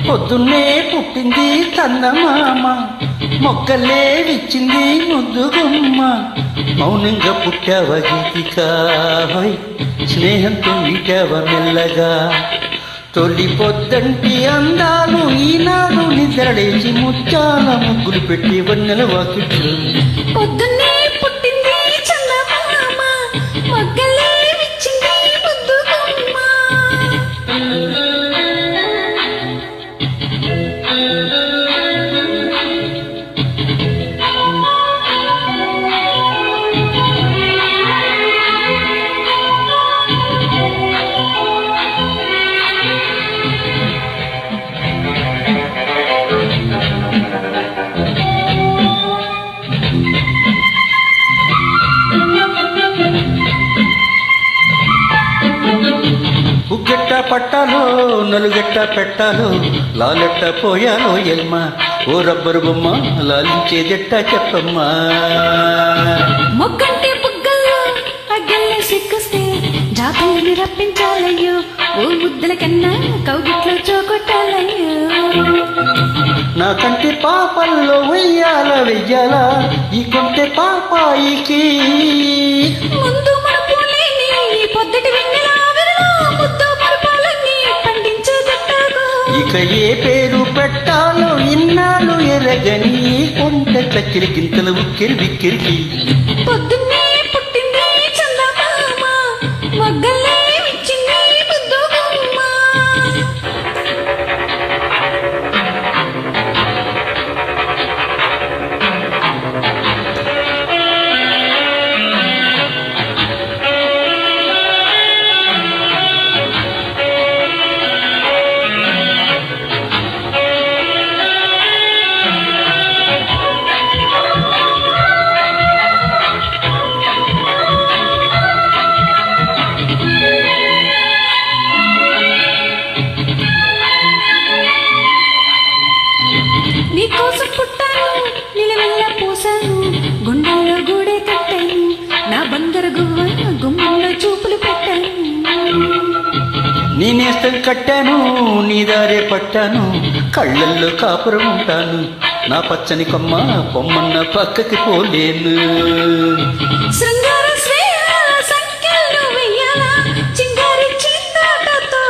పొద్దున్నే పుట్టింది చందమామ, మొక్కలే విచ్చింది ముద్దుగుమ్మ. మౌనంగా పుట్టావ గీతిక, స్నేహంతో మీటావ మెల్లగా. తొలి పొద్దంటి అందాలు ఈనాడు నిద్రలేచి ముత్యాల ముగ్గులు పెట్టి వన్నెల వాకిట్లు. పొద్దున్నే పుట్టింది చందమామ, మొగ్గలే విచ్చింది ముద్దుగుమ్మ. ఉగ్గెట్ట పట్టాలో నలుగెట్ట పెట్టాలో, లాలెట్ట పోయాలో ఎల్మ. ఓ రబ్బరు బొమ్మ లాలించేదెట్ట చెప్పమ్మా. మొగ్గంటే బుగ్గల్లో అగ్గల్లే సిక్కుస్తే జాతీయుని రప్పించాలయ్యో. ఓ ముద్దల కన్నా కౌగిట్లో చోకొట్టాలయ్యో. నాకంటే పాపల్లో వెయ్యాల వెయ్యాల ఈ కొంటే పాపాయికి. ముందు మనపు లేని ఈ పొద్దటి వెన్నెల ఆవిరిలో ముద్దు మరపాలన్నీ పండించేదెట్టాగో. ఇక ఏ పేరు పెట్టాలో ఇన్నాళ్ళు ఎరగని కొంట చక్కెరి గింతలు ఉక్కిరి విక్కిరికి. పొద్దున్నే పుట్టింది చందమామ, మొగ్గలే విచ్చింది ముద్దుగుమ్మ. నీకోసం పుట్టాను, నిలవెల్ల పూసాను, గుండెల్లో గూడే కట్టాను, నా బంగారు గువ్వ గుమ్మంలో చూపులు పెట్టాను. నీ నేస్తం కట్టాను, నీ దారే పట్టాను, కళ్ళల్లో కాపురం ఉంటాను. నా పచ్చని కొమ్మ పొమ్మన్న పక్కకి పోలేను. శృంగార శ్రేయాల సంఖ్యలు వెయ్యాలా చింగారి చిందాటతో.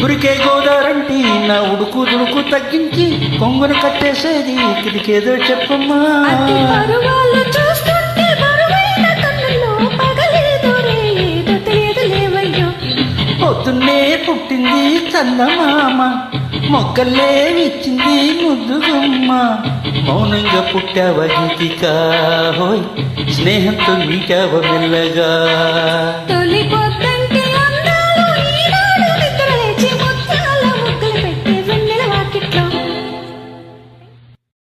ఉరికే గోదారంటి నా ఉడుకు దుడుకు తగ్గించి కొంగును కట్టేసేది కిదికేదో చెప్పమ్మా. అతి పరువాలు చూస్తుంటే బరువైన కన్నుల్లో పగలేదో రేదో తెలియదు లేవయ్యో. పొద్దున్నే పుట్టింది చందమామ, మొక్కలే ఇచ్చింది ముద్దుగుమ్మ. మౌనంగా పుట్టావ గీతిక, స్నేహంతో మీటావ మెల్లగా. తొలి పొద్దు